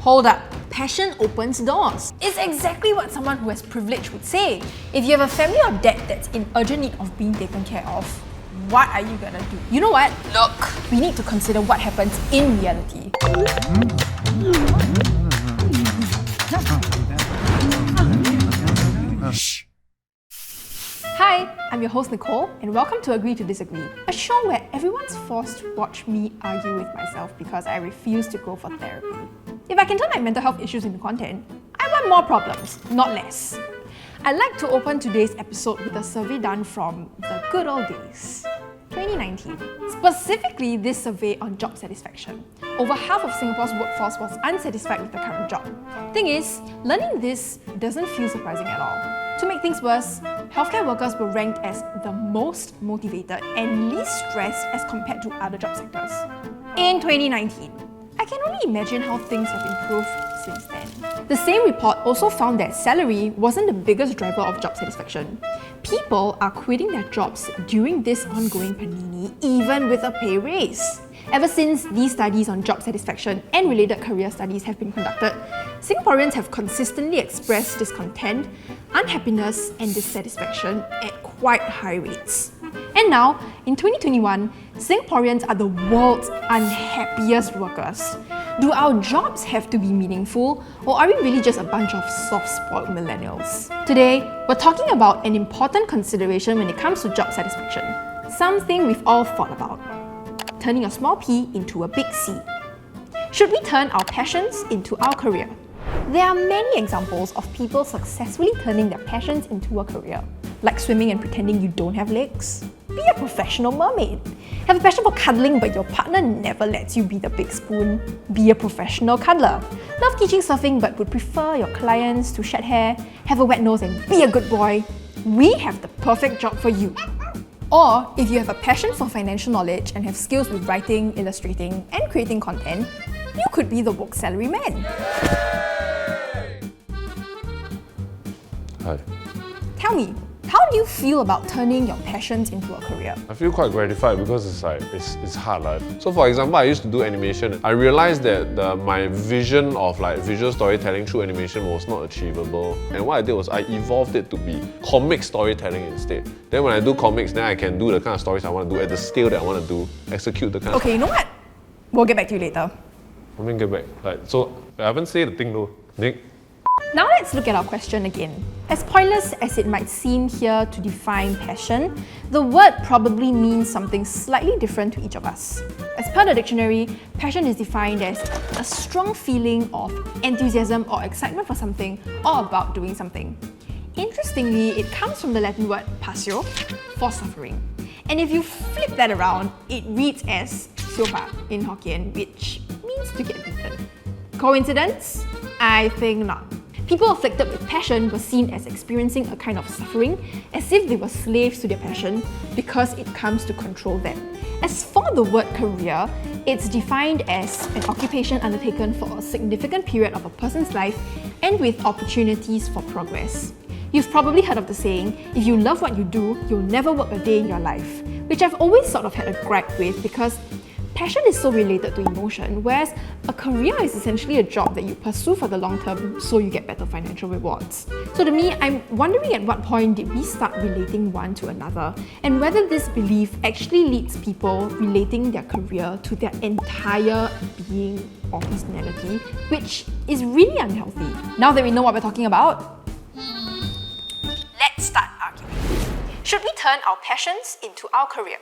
Hold up. Passion opens doors. It's exactly what someone who has privilege would say. If you have a family of debt that's in urgent need of being taken care of, what are you gonna do? You know what? Look, we need to consider what happens in reality. Hi, I'm your host Nicole, and welcome to Agree to Disagree, a show where everyone's forced to watch me argue with myself because I refuse to go for therapy. If I can turn my mental health issues into content, I want more problems, not less. I'd like to open today's episode with a survey done from the good old days, 2019. Specifically, this survey on job satisfaction. Over half of Singapore's workforce was unsatisfied with the current job. Thing is, learning this doesn't feel surprising at all. To make things worse, healthcare workers were ranked as the most motivated and least stressed as compared to other job sectors. In 2019, I can only imagine how things have improved since then. The same report also found that salary wasn't the biggest driver of job satisfaction. People are quitting their jobs during this ongoing pandemic, even with a pay raise. Ever since these studies on job satisfaction and related career studies have been conducted, Singaporeans have consistently expressed discontent, unhappiness, and dissatisfaction at quite high rates. And now, in 2021, Singaporeans are the world's unhappiest workers. Do our jobs have to be meaningful, or are we really just a bunch of soft-spoiled millennials? Today, we're talking about an important consideration when it comes to job satisfaction. Something we've all thought about. Turning a small p into a big C. Should we turn our passions into our career? There are many examples of people successfully turning their passions into a career, like swimming and pretending you don't have legs. Be a professional mermaid. Have a passion for cuddling but your partner never lets you be the big spoon. Be a professional cuddler. Love teaching surfing but would prefer your clients to shed hair, have a wet nose and be a good boy. We have the perfect job for you. Or, if you have a passion for financial knowledge and have skills with writing, illustrating, and creating content, you could be the woke salary man. Hi. Tell me, how do you feel about turning your passions into a career? I feel quite gratified because it's hard. So for example, I used to do animation. I realized that my vision of visual storytelling through animation was not achievable. And what I did was I evolved it to be comic storytelling instead. Then when I do comics, then I can do the kind of stories I want to do at the scale that I want to do, execute the kind of... Okay, you know what? We'll get back to you later. I mean, get back. So I haven't said the thing though. Nick? Now let's look at our question again. As pointless as it might seem here to define passion, the word probably means something slightly different to each of us. As per the dictionary, passion is defined as a strong feeling of enthusiasm or excitement for something or about doing something. Interestingly, it comes from the Latin word passio, for suffering. And if you flip that around, it reads as siopa in Hokkien, which means to get beaten. Coincidence? I think not. People afflicted with passion were seen as experiencing a kind of suffering, as if they were slaves to their passion because it comes to control them. As for the word career, it's defined as an occupation undertaken for a significant period of a person's life and with opportunities for progress. You've probably heard of the saying, if you love what you do, you'll never work a day in your life, which I've always sort of had a gripe with because passion is so related to emotion, whereas a career is essentially a job that you pursue for the long term so you get better financial rewards. So to me, I'm wondering at what point did we start relating one to another, and whether this belief actually leads people relating their career to their entire being or personality, which is really unhealthy. Now that we know what we're talking about, let's start arguing. Should we turn our passions into our career?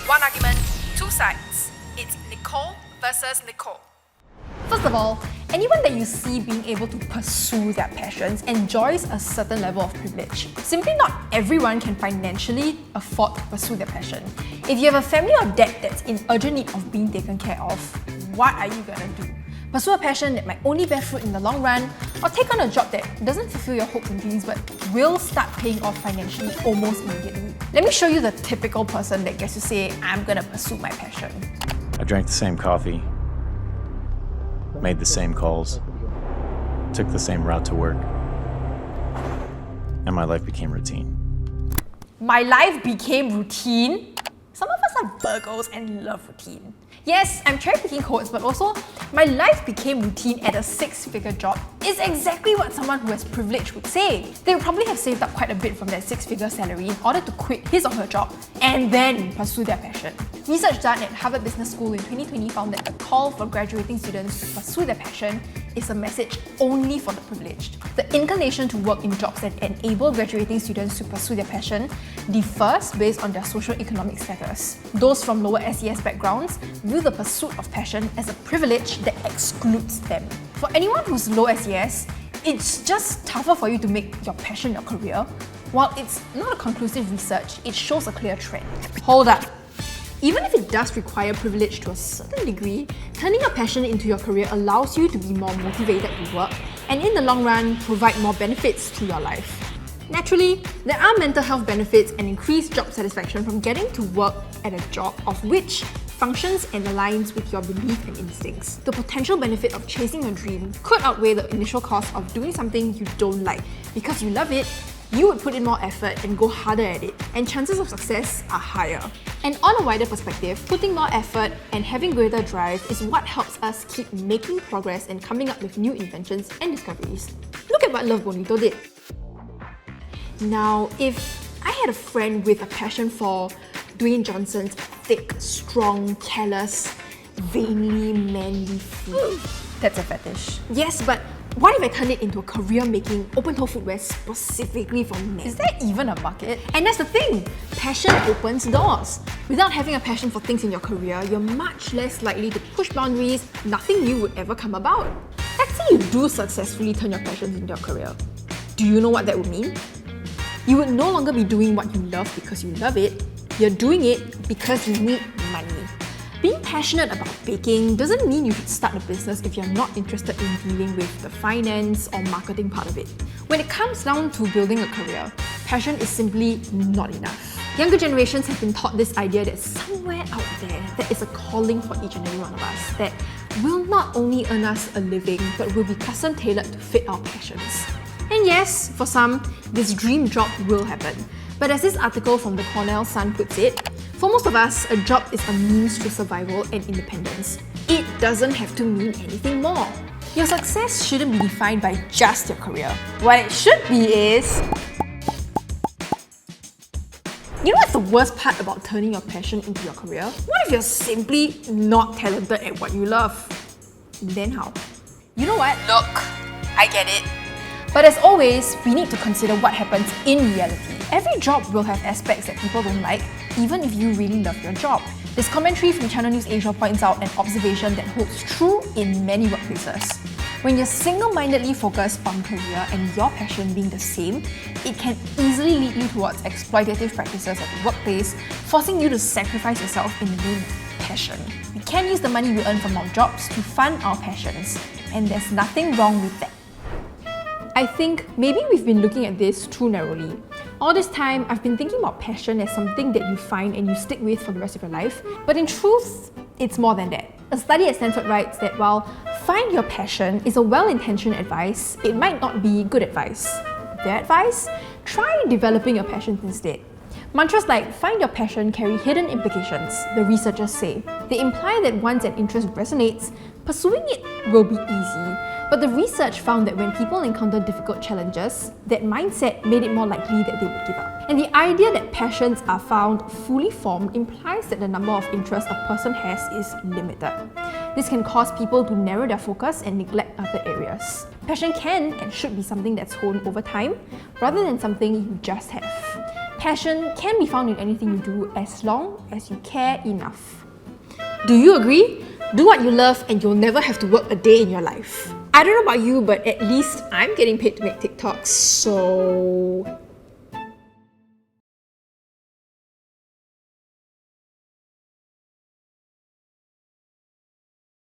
One argument, two sides. It's Nicole versus Nicole. First of all, anyone that you see being able to pursue their passions enjoys a certain level of privilege. Simply not everyone can financially afford to pursue their passion. If you have a family of debt that's in urgent need of being taken care of, what are you gonna do? Pursue a passion that might only bear fruit in the long run, or take on a job that doesn't fulfill your hopes and dreams but will start paying off financially almost immediately. Let me show you the typical person that gets to say, I'm gonna pursue my passion. I drank the same coffee, made the same calls, took the same route to work, and my life became routine. My life became routine? Some of us are Virgos and love routine. Yes, I'm cherry-picking quotes, but also, my life became routine at a 6-figure job is exactly what someone who has privilege would say. They would probably have saved up quite a bit from that 6-figure salary in order to quit his or her job and then pursue their passion. Research done at Harvard Business School in 2020 found that the call for graduating students to pursue their passion is a message only for the privileged. The inclination to work in jobs that enable graduating students to pursue their passion differs based on their socio-economic status. Those from lower SES backgrounds view the pursuit of passion as a privilege that excludes them. For anyone who's low SES, it's just tougher for you to make your passion your career. While it's not a conclusive research, it shows a clear trend. Hold up. Even if it does require privilege to a certain degree, turning your passion into your career allows you to be more motivated to work and in the long run, provide more benefits to your life. Naturally, there are mental health benefits and increased job satisfaction from getting to work at a job of which functions and aligns with your belief and instincts. The potential benefit of chasing your dream could outweigh the initial cost of doing something you don't like. Because you love it, you would put in more effort and go harder at it, and chances of success are higher. And on a wider perspective, putting more effort and having greater drive is what helps us keep making progress and coming up with new inventions and discoveries. Look at what 𝔻𝕘𝕣𝕖𝕖 did. Now, if I had a friend with a passion for Dwayne Johnson's thick, strong, callous, veiny, manly food. That's a fetish. Yes, but what if I turn it into a career making open-toe footwear specifically for men? Is there even a market? And that's the thing, passion opens doors. Without having a passion for things in your career, you're much less likely to push boundaries, nothing new would ever come about. Let's say you do successfully turn your passions into your career. Do you know what that would mean? You would no longer be doing what you love because you love it, you're doing it because you need money. Being passionate about baking doesn't mean you should start a business if you're not interested in dealing with the finance or marketing part of it. When it comes down to building a career, passion is simply not enough. Younger generations have been taught this idea that somewhere out there, there is a calling for each and every one of us that will not only earn us a living, but will be custom tailored to fit our passions. And yes, for some, this dream job will happen. But as this article from the Cornell Sun puts it, for most of us, a job is a means to survival and independence. It doesn't have to mean anything more. Your success shouldn't be defined by just your career. What it should be is... You know what's the worst part about turning your passion into your career? What if you're simply not talented at what you love? Then how? You know what? Look, I get it. But as always, we need to consider what happens in reality. Every job will have aspects that people don't like, even if you really love your job. This commentary from Channel News Asia points out an observation that holds true in many workplaces. When you're single-mindedly focused on career and your passion being the same, it can easily lead you towards exploitative practices at the workplace, forcing you to sacrifice yourself in the name of passion. We can use the money we earn from our jobs to fund our passions, and there's nothing wrong with that. I think maybe we've been looking at this too narrowly. All this time, I've been thinking about passion as something that you find and you stick with for the rest of your life. But in truth, it's more than that. A study at Stanford writes that while find your passion is a well-intentioned advice, it might not be good advice. Their advice? Try developing your passions instead. Mantras like find your passion carry hidden implications, the researchers say. They imply that once an interest resonates, pursuing it will be easy. But the research found that when people encounter difficult challenges, that mindset made it more likely that they would give up. And the idea that passions are found fully formed implies that the number of interests a person has is limited. This can cause people to narrow their focus and neglect other areas. Passion can and should be something that's honed over time, rather than something you just have. Passion can be found in anything you do as long as you care enough. Do you agree? Do what you love and you'll never have to work a day in your life. I don't know about you, but at least I'm getting paid to make TikToks, so...